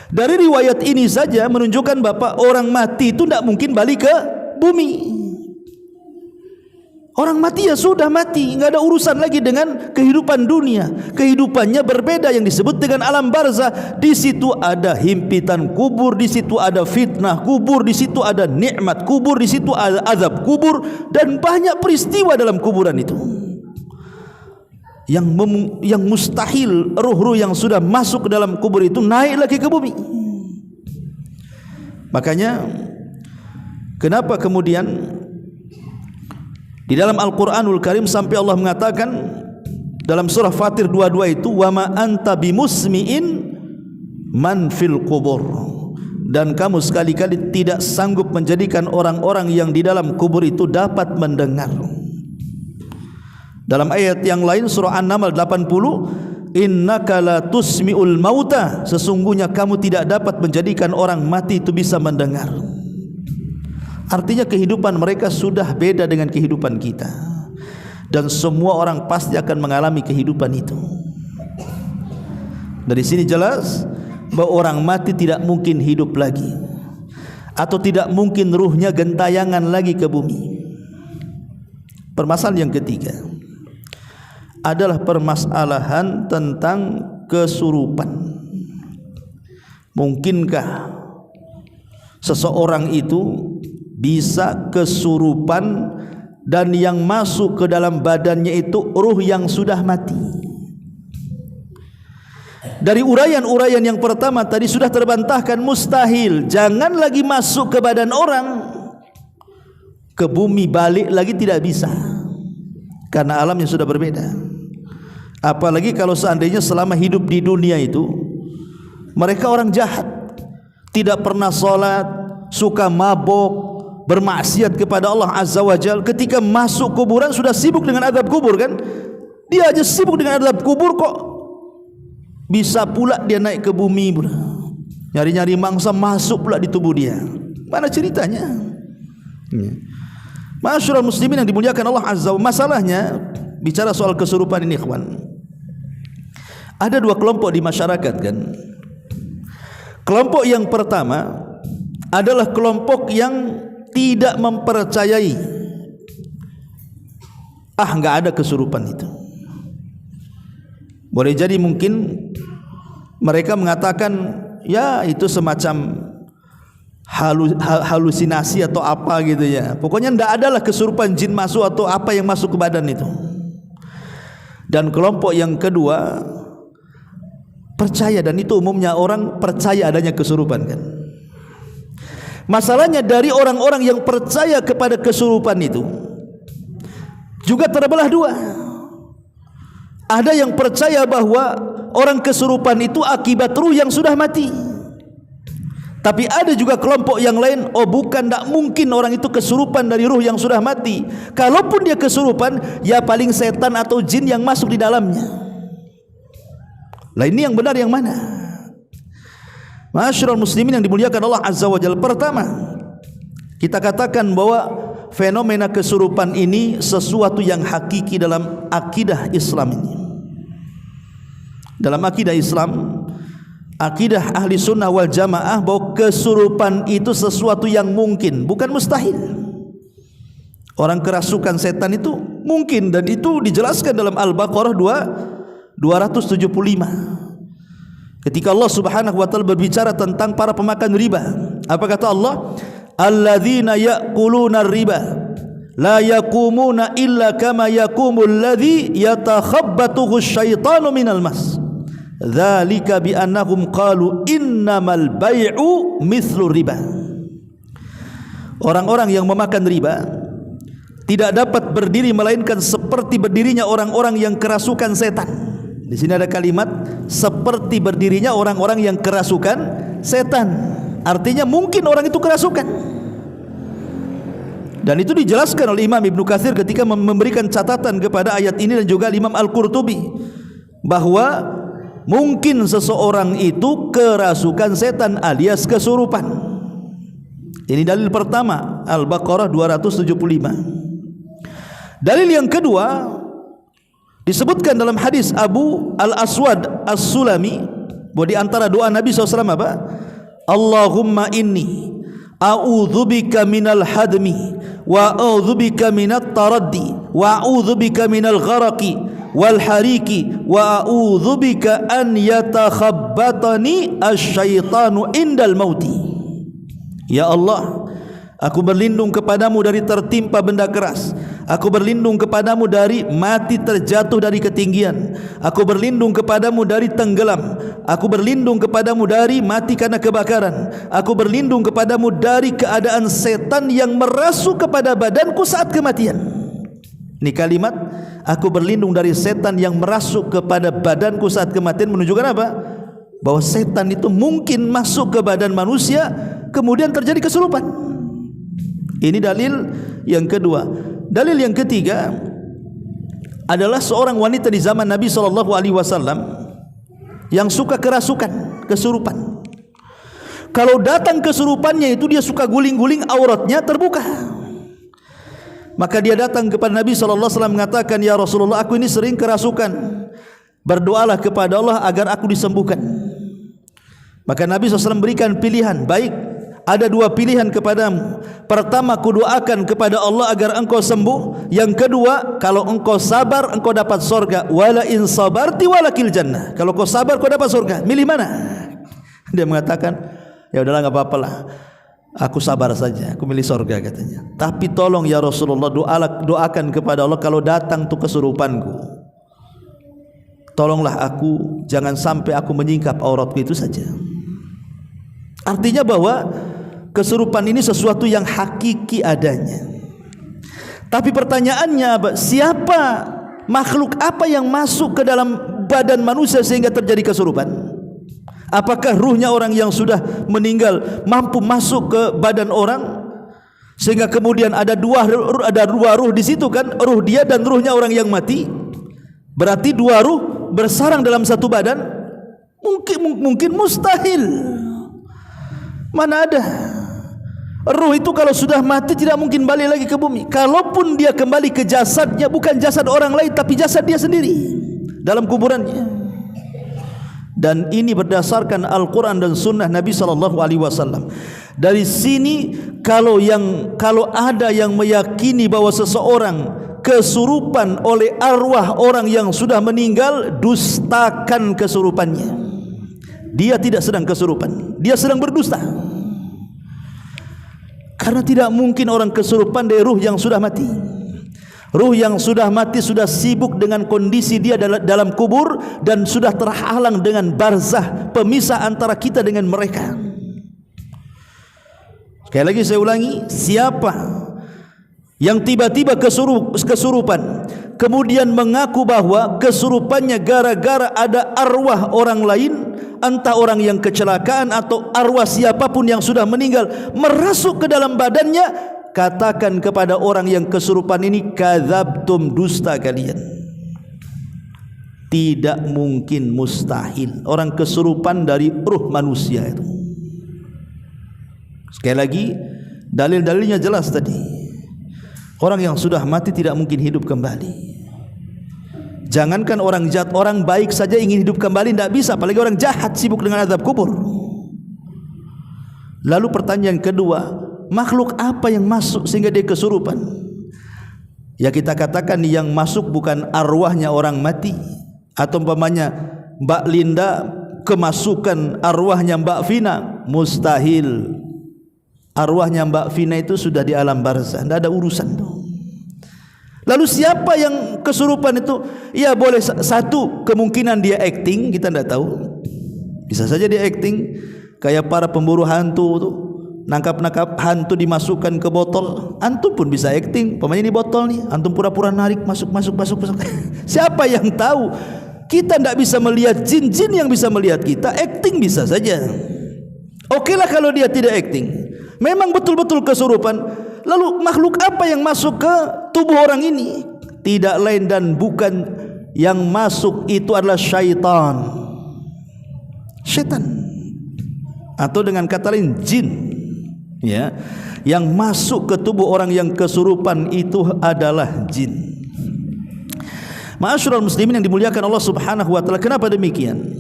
Dari riwayat ini saja menunjukkan Bapak, orang mati itu tidak mungkin balik ke bumi. Orang mati ya sudah mati, nggak ada urusan lagi dengan kehidupan dunia. Kehidupannya berbeda, yang disebut dengan alam barzah. Di situ ada himpitan kubur, di situ ada fitnah kubur, di situ ada nikmat kubur, di situ ada azab kubur, dan banyak peristiwa dalam kuburan itu. yang mustahil ruh-ruh yang sudah masuk ke dalam kubur itu naik lagi ke bumi. Makanya kenapa kemudian di dalam Al-Qur'anul Karim sampai Allah mengatakan dalam surah Fatir 22 itu, wa ma anta bimusmi'in man fil kubur, dan kamu sekali-kali tidak sanggup menjadikan orang-orang yang di dalam kubur itu dapat mendengar. Dalam ayat yang lain surah An-Naml 80, innaka la tusmi'ul mauta, sesungguhnya kamu tidak dapat menjadikan orang mati itu bisa mendengar. Artinya kehidupan mereka sudah beda dengan kehidupan kita, dan semua orang pasti akan mengalami kehidupan itu. Dari sini jelas bahwa orang mati tidak mungkin hidup lagi, atau tidak mungkin ruhnya gentayangan lagi ke bumi. Permasalahan yang ketiga adalah permasalahan tentang kesurupan. Mungkinkah seseorang itu bisa kesurupan dan yang masuk ke dalam badannya itu ruh yang sudah mati? Dari uraian-uraian yang pertama tadi sudah terbantahkan mustahil. Jangan lagi masuk ke badan orang, ke bumi balik lagi tidak bisa, karena alamnya sudah berbeda. Apalagi kalau seandainya selama hidup di dunia itu mereka orang jahat, tidak pernah sholat, suka mabok, bermaksiat kepada Allah Azza wa Jalla. Ketika masuk kuburan sudah sibuk dengan azab kubur kan? Dia aja sibuk dengan azab kubur, kok bisa pula dia naik ke bumi pula, nyari-nyari mangsa masuk pula di tubuh dia. Mana ceritanya? Ma'asyiral muslimin yang dimuliakan Allah Azza wa Jalla, masalahnya bicara soal kesurupan ini, ikhwan, ada dua kelompok di masyarakat kan. Kelompok yang pertama adalah kelompok yang tidak mempercayai enggak ada kesurupan itu. Boleh jadi mungkin mereka mengatakan ya itu semacam halusinasi atau apa gitu ya. Pokoknya tidak adalah kesurupan jin masuk atau apa yang masuk ke badan itu. Dan kelompok yang kedua percaya, dan itu umumnya orang percaya adanya kesurupan kan. Masalahnya dari orang-orang yang percaya kepada kesurupan itu juga terbelah dua. Ada yang percaya bahwa orang kesurupan itu akibat ruh yang sudah mati. Tapi ada juga kelompok yang lain, oh bukan, tidak mungkin orang itu kesurupan dari ruh yang sudah mati. Kalaupun dia kesurupan, ya paling setan atau jin yang masuk di dalamnya. Lah ini yang benar yang mana? Ma'asyiral muslimin yang dimuliakan Allah Azza wa Jalla, pertama kita katakan bahwa fenomena kesurupan ini sesuatu yang hakiki dalam akidah Islam ini. Dalam akidah Islam, akidah ahli sunnah wal jamaah, bahwa kesurupan itu sesuatu yang mungkin, bukan mustahil. Orang kerasukan setan itu mungkin, dan itu dijelaskan dalam Al-Baqarah 275. Ketika Allah Subhanahu wa taala berbicara tentang para pemakan riba, apa kata Allah? Alladzina ya'kuluna riba la yaqumuna illa kama yaqumul ladzi yatakhabbathu asyaitanu minal mas. Dzalika bi annahum qalu innamal bai'u mithlu riba. Orang-orang yang memakan riba tidak dapat berdiri melainkan seperti berdirinya orang-orang yang kerasukan setan. Di sini ada kalimat seperti berdirinya orang-orang yang kerasukan setan. Artinya mungkin orang itu kerasukan. Dan itu dijelaskan oleh Imam Ibnu Katsir ketika memberikan catatan kepada ayat ini, dan juga Imam Al-Qurtubi, bahwa mungkin seseorang itu kerasukan setan alias kesurupan. Ini dalil pertama, Al-Baqarah 275. Dalil yang kedua disebutkan dalam hadis Abu Al-Aswad As-Sulami, bahwa di antara doa Nabi SAW apa? Allahumma inni a'udzubika minal hadmi wa a'udzubika minat taraddi wa a'udzubika minal gharaqi wal hariki wa a'udzubika an yatakhabbatani asyaitanu indal mauti. Ya Allah, aku berlindung kepadamu dari tertimpa benda keras, Aku berlindung kepadamu dari mati terjatuh dari ketinggian. Aku berlindung kepadamu dari tenggelam. Aku berlindung kepadamu dari mati karena kebakaran. Aku berlindung kepadamu dari keadaan setan yang merasuk kepada badanku saat kematian. Ini kalimat, aku berlindung dari setan yang merasuk kepada badanku saat kematian, menunjukkan apa? Bahwa setan itu mungkin masuk ke badan manusia kemudian terjadi kesurupan. Ini dalil yang kedua. Dalil yang ketiga adalah seorang wanita di zaman Nabi SAW yang suka kerasukan, kesurupan. Kalau datang kesurupannya itu dia suka guling-guling, auratnya terbuka. Maka dia datang kepada Nabi SAW mengatakan, ya Rasulullah, aku ini sering kerasukan, berdoalah kepada Allah agar aku disembuhkan. Maka Nabi SAW berikan pilihan, baik, ada dua pilihan kepadamu. Pertama, kudoakan kepada Allah agar engkau sembuh. Yang kedua, kalau engkau sabar, engkau dapat surga. Wala in sabarti walakil jannah. Kalau kau sabar, kau dapat surga. Milih mana? Dia mengatakan, ya udahlah, enggak apa-apalah, aku sabar saja, aku milih surga katanya. Tapi tolong ya Rasulullah, doakan kepada Allah kalau datang tuh kesurupanku, tolonglah aku, jangan sampai aku menyingkap auratku itu saja. Artinya bahwa kesurupan ini sesuatu yang hakiki adanya. Tapi pertanyaannya, siapa, makhluk apa yang masuk ke dalam badan manusia sehingga terjadi kesurupan? Apakah ruhnya orang yang sudah meninggal mampu masuk ke badan orang sehingga kemudian ada dua ruh di situ kan, ruh dia dan ruhnya orang yang mati? Berarti dua ruh bersarang dalam satu badan? Mungkin mustahil. Mana ada? Ruh itu kalau sudah mati tidak mungkin balik lagi ke bumi. Kalaupun dia kembali ke jasadnya, bukan jasad orang lain tapi jasad dia sendiri dalam kuburannya. Dan ini berdasarkan Al-Quran dan Sunnah Nabi SAW. Dari sini kalau ada yang meyakini bahwa seseorang kesurupan oleh arwah orang yang sudah meninggal, dustakan kesurupannya. Dia tidak sedang kesurupan, dia sedang berdusta. Karena tidak mungkin orang kesurupan dari ruh yang sudah mati. Ruh yang sudah mati sudah sibuk dengan kondisi dia dalam kubur dan sudah terhalang dengan barzah, pemisah antara kita dengan mereka. Sekali lagi saya ulangi, siapa yang tiba-tiba kesurupan kemudian mengaku bahwa kesurupannya gara-gara ada arwah orang lain, entah orang yang kecelakaan atau arwah siapapun yang sudah meninggal merasuk ke dalam badannya, katakan kepada orang yang kesurupan ini, kadzabtum, dusta kalian. Tidak mungkin, mustahil orang kesurupan dari ruh manusia itu. Sekali lagi, dalil-dalilnya jelas tadi. Orang yang sudah mati tidak mungkin hidup kembali. Jangankan orang jahat, orang baik saja ingin hidup kembali tidak bisa, apalagi orang jahat sibuk dengan azab kubur. Lalu pertanyaan kedua, makhluk apa yang masuk sehingga dia kesurupan? Ya kita katakan yang masuk bukan arwahnya orang mati. Atau umpamanya Mbak Linda kemasukan arwahnya Mbak Vina, mustahil. Arwahnya Mbak Vina itu sudah di alam barzah, tidak ada urusan tuh. Lalu siapa yang kesurupan itu? Ya boleh satu, kemungkinan dia acting, kita tidak tahu. Bisa saja dia acting, kayak para pemburu hantu tuh, nangkap hantu dimasukkan ke botol. Antum pun bisa acting, pemain ini botol nih, antum pura-pura narik, masuk. Siapa yang tahu? Kita tidak bisa melihat jin-jin yang bisa melihat kita, acting bisa saja. Oke lah kalau dia tidak acting, memang betul-betul kesurupan. Lalu makhluk apa yang masuk ke tubuh orang ini? Tidak lain dan bukan, yang masuk itu adalah syaitan. Syaitan, atau dengan kata lain jin, ya, yang masuk ke tubuh orang yang kesurupan itu adalah jin. Ma'asyiral muslimin yang dimuliakan Allah Subhanahu wa taala, kenapa demikian?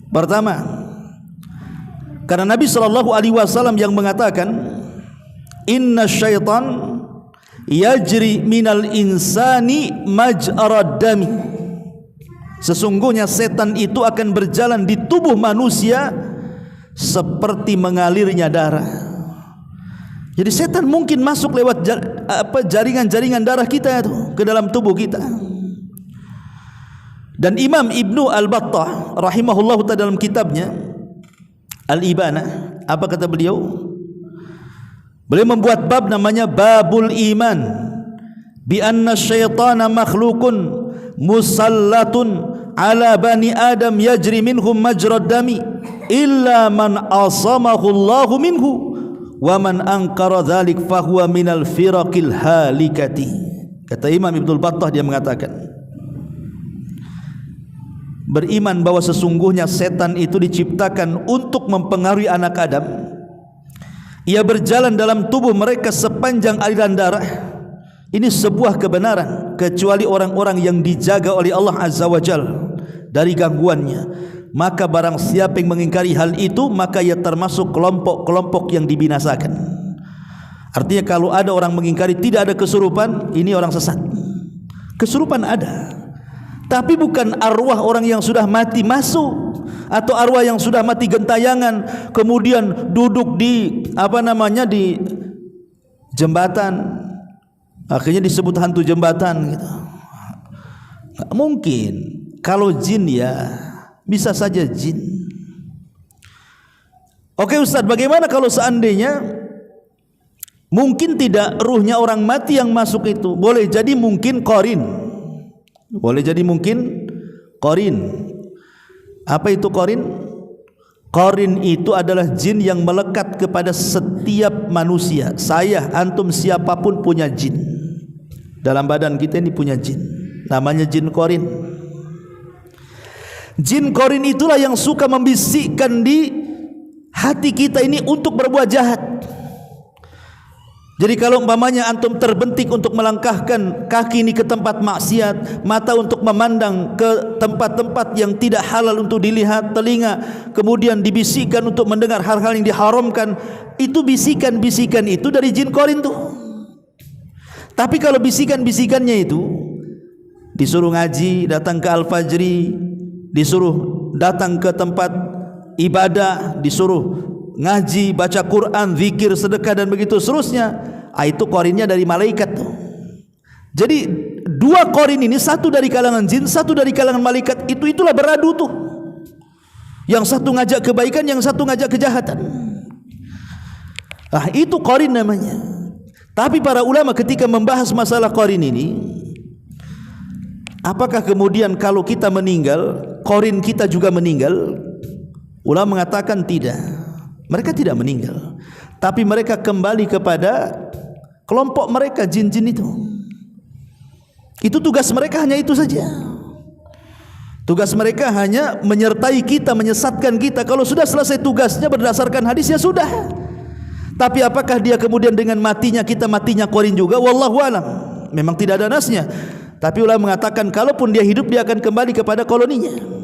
Pertama, karena Nabi SAW yang mengatakan, inna syaitan yajri minal insani maj'arad dami. Sesungguhnya setan itu akan berjalan di tubuh manusia seperti mengalirnya darah. Jadi setan mungkin masuk lewat jaringan-jaringan darah kita itu ke dalam tubuh kita. Dan Imam Ibnu Al-Battah rahimahullah dalam kitabnya Al-Ibanah, apa kata beliau? Beliau membuat bab namanya Babul Iman bi anna syaitana makhlukun musallatun ala bani Adam yajri minhum majrad dami illa man asamahu Allahu minhu wa man ankara dzalik fahuwa minal firaqil halikati. Kata Imam Ibnu Battah, dia mengatakan beriman bahwa sesungguhnya setan itu diciptakan untuk mempengaruhi anak Adam. Ia berjalan dalam tubuh mereka sepanjang aliran darah. Ini sebuah kebenaran, kecuali orang-orang yang dijaga oleh Allah Azza wa Jalla dari gangguannya. Maka barang siapa yang mengingkari hal itu, maka ia termasuk kelompok-kelompok yang dibinasakan. Artinya kalau ada orang mengingkari tidak ada kesurupan, ini orang sesat. Kesurupan ada, tapi bukan arwah orang yang sudah mati masuk, atau arwah yang sudah mati gentayangan kemudian duduk di di jembatan, akhirnya disebut hantu jembatan gitu. Nggak mungkin. Kalau jin ya bisa saja jin. Oke Ustaz, bagaimana kalau seandainya mungkin tidak ruhnya orang mati yang masuk itu? Boleh jadi mungkin qarin. Boleh jadi mungkin qarin. Apa itu qarin? Qarin itu adalah jin yang melekat kepada setiap manusia. Saya, antum, siapapun punya jin. Dalam badan kita ini punya jin. Namanya jin qarin. Jin qarin itulah yang suka membisikkan di hati kita ini untuk berbuat jahat. Jadi kalau umpamanya antum terbentik untuk melangkahkan kaki ini ke tempat maksiat, mata untuk memandang ke tempat-tempat yang tidak halal untuk dilihat, telinga kemudian dibisikkan untuk mendengar hal-hal yang diharamkan, itu bisikan-bisikan itu dari jin qarin tuh. Tapi kalau bisikan-bisikannya itu disuruh ngaji, datang ke Al-Fajri, disuruh datang ke tempat ibadah, disuruh ngaji, baca Quran, zikir, sedekah dan begitu seterusnya, itu qarinnya dari malaikat tuh. Jadi dua qarin ini, satu dari kalangan jin, satu dari kalangan malaikat, itulah beradu tuh. Yang satu ngajak kebaikan, yang satu ngajak kejahatan. Itu qarin namanya. Tapi para ulama ketika membahas masalah qarin ini, apakah kemudian kalau kita meninggal qarin kita juga meninggal? Ulama mengatakan tidak. Mereka tidak meninggal, tapi mereka kembali kepada kelompok mereka, jin-jin itu. Itu tugas mereka, hanya itu saja. Tugas mereka hanya menyertai kita, menyesatkan kita. Kalau sudah selesai tugasnya berdasarkan hadis, ya sudah. Tapi apakah dia kemudian dengan matinya kita matinya qarin juga? Wallahu alam. Memang tidak ada nasnya. Tapi ulama mengatakan kalaupun dia hidup, dia akan kembali kepada koloninya.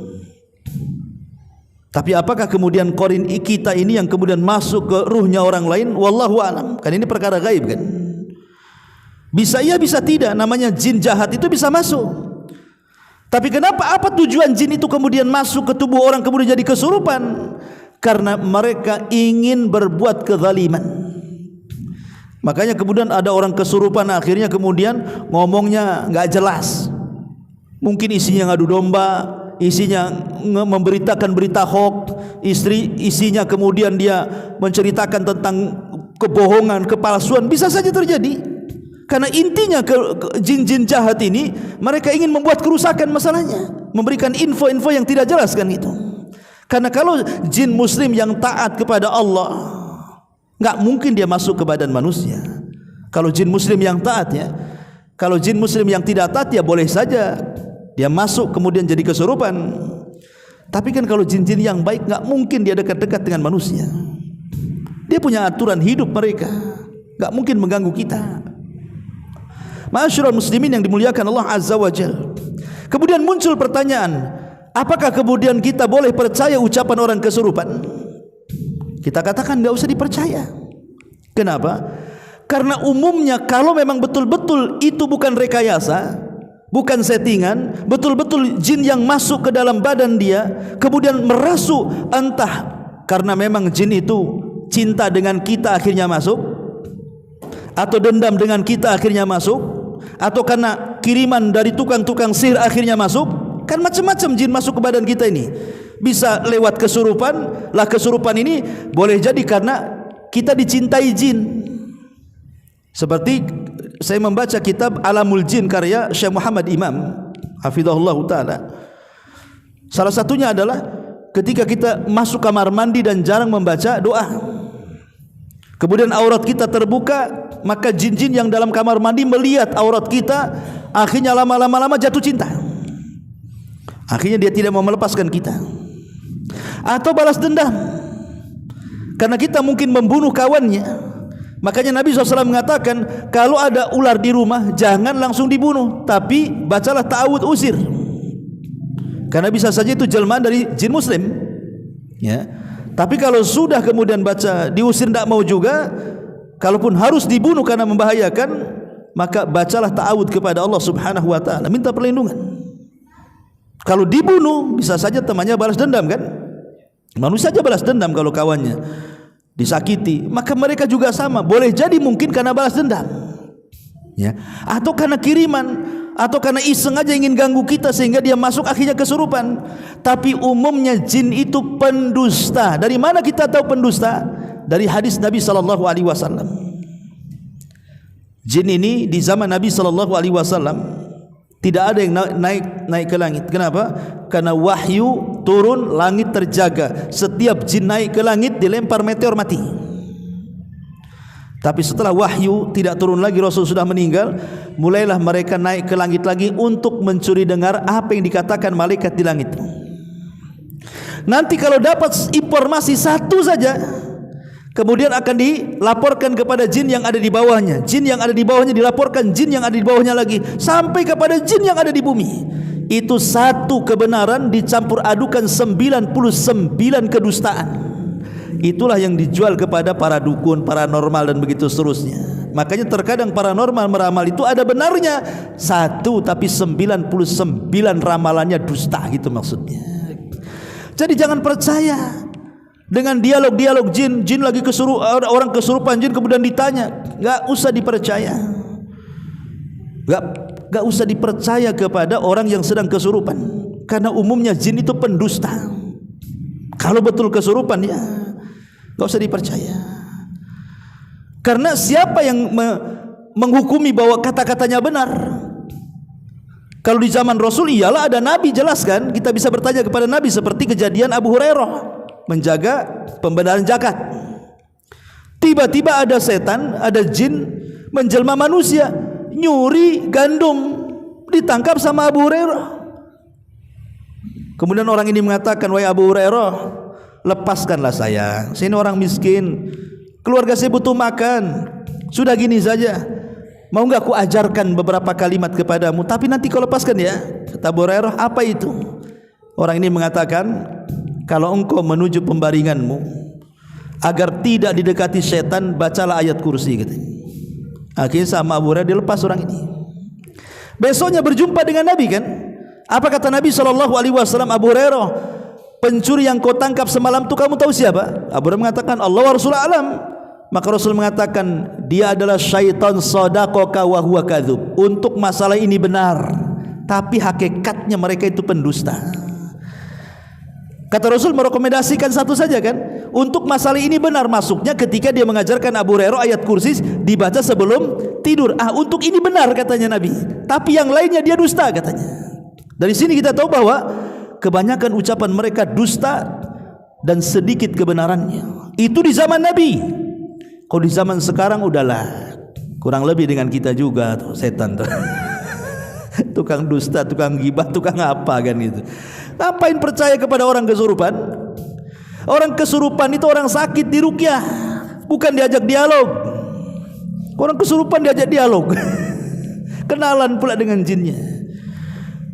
Tapi apakah kemudian qarin kita ini yang kemudian masuk ke ruhnya orang lain? Wallahu alam. Kan ini perkara gaib kan. Bisa iya, bisa tidak. Namanya jin jahat itu bisa masuk. Tapi kenapa, apa tujuan jin itu kemudian masuk ke tubuh orang kemudian jadi kesurupan? Karena mereka ingin berbuat kezaliman. Makanya kemudian ada orang kesurupan, akhirnya kemudian ngomongnya nggak jelas. Mungkin isinya ngadu domba, isinya memberitakan berita hoax, isinya kemudian dia menceritakan tentang kebohongan, kepalsuan, bisa saja terjadi. Karena intinya jin-jin jahat ini mereka ingin membuat kerusakan masalahnya, memberikan info-info yang tidak jelas kan itu. Karena kalau jin muslim yang taat kepada Allah, nggak mungkin dia masuk ke badan manusia. Kalau jin muslim yang taat ya. Kalau jin muslim yang tidak taat ya boleh saja dia masuk kemudian jadi kesurupan. Tapi kan kalau jin-jin yang baik nggak mungkin dia dekat-dekat dengan manusia. Dia punya aturan hidup mereka, nggak mungkin mengganggu kita. Ma'asyiral muslimin yang dimuliakan Allah Azza wa Jalla. Kemudian muncul pertanyaan, apakah kemudian kita boleh percaya ucapan orang kesurupan? Kita katakan nggak usah dipercaya. Kenapa? Karena umumnya kalau memang betul-betul itu bukan rekayasa, bukan settingan, betul-betul jin yang masuk ke dalam badan dia kemudian merasuk, entah karena memang jin itu cinta dengan kita akhirnya masuk, atau dendam dengan kita akhirnya masuk, atau karena kiriman dari tukang-tukang sihir akhirnya masuk. Kan macam-macam jin masuk ke badan kita ini. Bisa lewat kesurupan. Lah kesurupan ini boleh jadi karena kita dicintai jin. Seperti saya membaca kitab Alamul Jin karya Syekh Muhammad Imam hafizahullah taala. Salah satunya adalah ketika kita masuk kamar mandi dan jarang membaca doa, kemudian aurat kita terbuka, maka jin-jin yang dalam kamar mandi melihat aurat kita, akhirnya lama-lama jatuh cinta. Akhirnya dia tidak mau melepaskan kita. Atau balas dendam karena kita mungkin membunuh kawannya. Makanya Nabi SAW mengatakan, kalau ada ular di rumah jangan langsung dibunuh, tapi bacalah ta'awudz usir, karena bisa saja itu jelmaan dari jin muslim, ya. Tapi kalau sudah kemudian baca diusir tidak mau juga, kalaupun harus dibunuh karena membahayakan, maka bacalah ta'awudz kepada Allah Subhanahu wa taala, minta perlindungan. Kalau dibunuh bisa saja temannya balas dendam kan? Manusia saja balas dendam kalau kawannya disakiti, maka mereka juga sama. Boleh jadi mungkin karena balas dendam, ya, atau karena kiriman, atau karena iseng aja ingin ganggu kita sehingga dia masuk akhirnya kesurupan. Tapi umumnya jin itu pendusta. Dari mana kita tahu pendusta? Dari hadis Nabi SAW. Jin ini di zaman Nabi SAW tidak ada yang naik ke langit. Kenapa? Karena wahyu turun, langit terjaga. Setiap jin naik ke langit dilempar meteor mati. Tapi setelah wahyu tidak turun lagi, Rasul sudah meninggal, mulailah mereka naik ke langit lagi untuk mencuri dengar apa yang dikatakan malaikat di langit. Nanti kalau dapat informasi satu saja, kemudian akan dilaporkan kepada jin yang ada di bawahnya. Jin yang ada di bawahnya dilaporkan jin yang ada di bawahnya lagi, sampai kepada jin yang ada di bumi. Itu satu kebenaran dicampur adukan 99 kedustaan. Itulah yang dijual kepada para dukun, paranormal dan begitu seterusnya. Makanya terkadang paranormal meramal itu ada benarnya satu, tapi 99 ramalannya dusta, gitu maksudnya. Jadi jangan percaya dengan dialog-dialog jin lagi orang kesurupan jin kemudian ditanya, enggak usah dipercaya. Enggak usah dipercaya kepada orang yang sedang kesurupan, karena umumnya jin itu pendusta. Kalau betul kesurupan ya enggak usah dipercaya. Karena siapa yang menghukumi bahwa kata-katanya benar? Kalau di zaman Rasul ialah ada nabi, jelaskan, kita bisa bertanya kepada nabi, seperti kejadian Abu Hurairah menjaga pembenaran zakat. Tiba-tiba ada setan, ada jin menjelma manusia, nyuri gandum, ditangkap sama Abu Hurairah. Kemudian orang ini mengatakan, wahai Abu Hurairah, lepaskanlah saya ini orang miskin, keluarga saya butuh makan, sudah gini saja, mau enggak aku ajarkan beberapa kalimat kepadamu, tapi nanti kau lepaskan ya. Kata Abu Hurairah, apa itu? Orang ini mengatakan, kalau engkau menuju pembaringanmu agar tidak didekati setan, bacalah ayat kursi, katanya. Akhirnya sama Abu Hurairah dilepas orang ini. Besoknya berjumpa dengan Nabi kan? Apa kata Nabi SAW? Abu Hurairah, pencuri yang kau tangkap semalam itu kamu tahu siapa? Abu Hurairah mengatakan, Allah wa Rasul alam. Maka Rasul mengatakan, dia adalah syaitan sadaqaka wa huwa kadzub. Untuk masalah ini benar, tapi hakikatnya mereka itu pendusta. Kata Rasul merekomendasikan satu saja kan? Untuk masalah ini benar, masuknya ketika dia mengajarkan Abu Hurairah ayat kursi dibaca sebelum tidur. Untuk ini benar katanya Nabi, tapi yang lainnya dia dusta katanya. Dari sini kita tahu bahwa kebanyakan ucapan mereka dusta dan sedikit kebenarannya. Itu di zaman Nabi. Kalau di zaman sekarang udahlah, kurang lebih dengan kita juga tuh, setan tuh. Tukang dusta, tukang gibah, tukang apa kan gitu. Ngapain percaya kepada orang kesurupan? Orang kesurupan itu orang sakit diruqyah, bukan diajak dialog. Orang kesurupan diajak dialog. Kenalan pula dengan jinnya.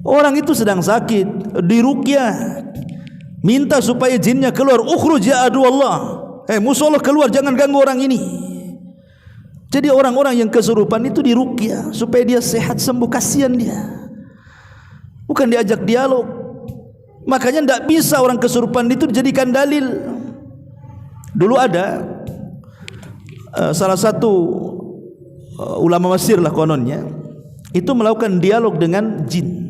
Orang itu sedang sakit, diruqyah, minta supaya jinnya keluar. Ukhruj ya adu Allah, musuh Allah keluar, jangan ganggu orang ini. Jadi orang-orang yang kesurupan itu diruqyah supaya dia sehat sembuh, kasihan dia, bukan diajak dialog. Makanya tidak bisa orang kesurupan itu dijadikan dalil. Dulu ada salah satu ulama Mesir lah kononnya, itu melakukan dialog dengan jin.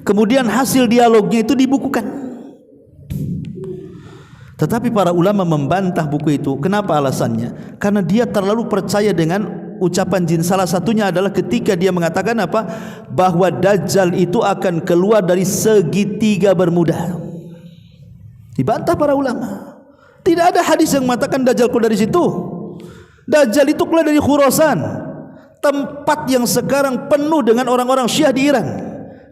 Kemudian hasil dialognya itu dibukukan. Tetapi para ulama membantah buku itu. Kenapa alasannya? Karena dia terlalu percaya dengan ucapan jin. Salah satunya adalah ketika dia mengatakan apa? Bahwa Dajjal itu akan keluar dari segitiga Bermuda. Dibantah para ulama. Tidak ada hadis yang mengatakan Dajjal keluar dari situ. Dajjal itu keluar dari Khurasan, tempat yang sekarang penuh dengan orang-orang Syiah di Iran,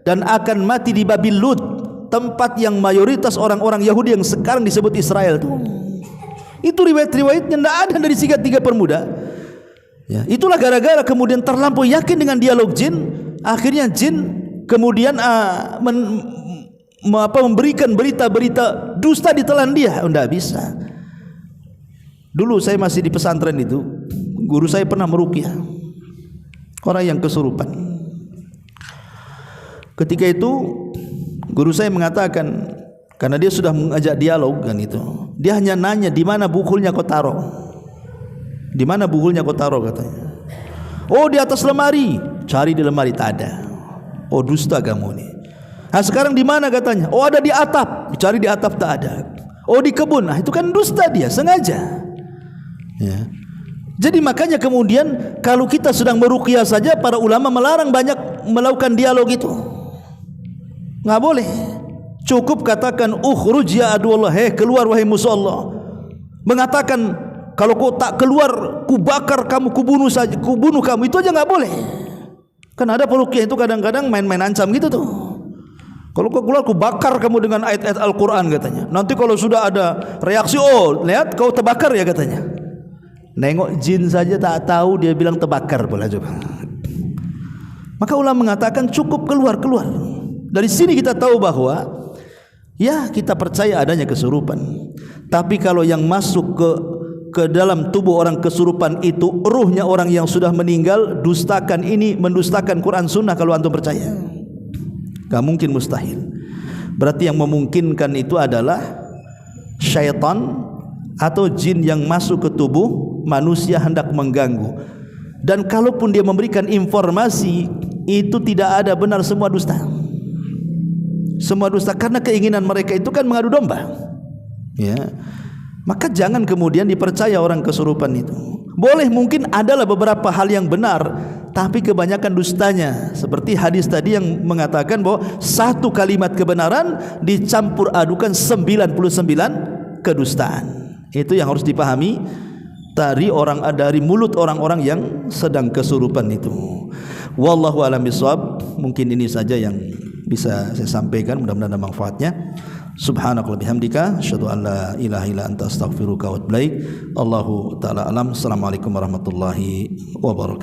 dan akan mati di Babil Lud, tempat yang mayoritas orang-orang Yahudi yang sekarang disebut Israel itu riwayat-riwayatnya tidak ada dari segitiga Bermuda. Ya, itulah gara-gara kemudian terlampau yakin dengan dialog jin, akhirnya jin kemudian memberikan berita-berita dusta ditelan dia. Tidak bisa. Dulu saya masih di pesantren itu, guru saya pernah meruqyah orang yang kesurupan. Ketika itu guru saya mengatakan, karena dia sudah mengajak dialog kan itu, dia hanya nanya di mana bukulnya kau taruh, di mana bukulnya kau taruh katanya. Oh di atas lemari, cari di lemari tak ada. Oh dusta kamu nih. Nah sekarang di mana katanya? Oh ada di atap, cari di atap tak ada. Oh di kebun, nah itu kan dusta dia sengaja. Ya. Jadi makanya kemudian kalau kita sedang meruqyah saja, para ulama melarang banyak melakukan dialog itu. Nggak boleh. Cukup katakan ukhruj ya aduallah, keluar wahai musuh Allah. Mengatakan kalau kau tak keluar, ku bakar kamu, ku bunuh saja, ku bunuh kamu, itu aja nggak boleh. Kan ada peruqyah itu kadang-kadang main-main ancam gitu tuh. Kalau kau keluar, ku bakar kamu dengan ayat-ayat Al-Quran katanya. Nanti kalau sudah ada reaksi, oh lihat kau terbakar ya katanya. Nengok jin saja tak tahu, dia bilang terbakar pula coba. Maka ulama mengatakan cukup keluar. Dari sini kita tahu bahwa ya kita percaya adanya kesurupan. Tapi kalau yang masuk ke dalam tubuh orang kesurupan itu ruhnya orang yang sudah meninggal, dustakan ini, mendustakan Quran Sunnah kalau antum percaya. Gak mungkin, mustahil. Berarti yang memungkinkan itu adalah syaitan atau jin yang masuk ke tubuh manusia hendak mengganggu. Dan kalaupun dia memberikan informasi, itu tidak ada benar, semua dusta. Semua dusta karena keinginan mereka itu kan mengadu domba. Ya. Maka jangan kemudian dipercaya orang kesurupan itu. Boleh mungkin adalah beberapa hal yang benar, tapi kebanyakan dustanya. Seperti hadis tadi yang mengatakan bahwa satu kalimat kebenaran dicampur adukan 99 kedustaan. Itu yang harus dipahami dari mulut orang-orang yang sedang kesurupan itu. Wallahu a'lam bishawab. Mungkin ini saja yang bisa saya sampaikan, mudah-mudahan ada manfaatnya. Subhanakallahumma bihamdika asyhadu an la ilaha illa anta astaghfiruka wa atubu ilaik. Allahu taala alam. Assalamualaikum warahmatullahi wabarakatuh.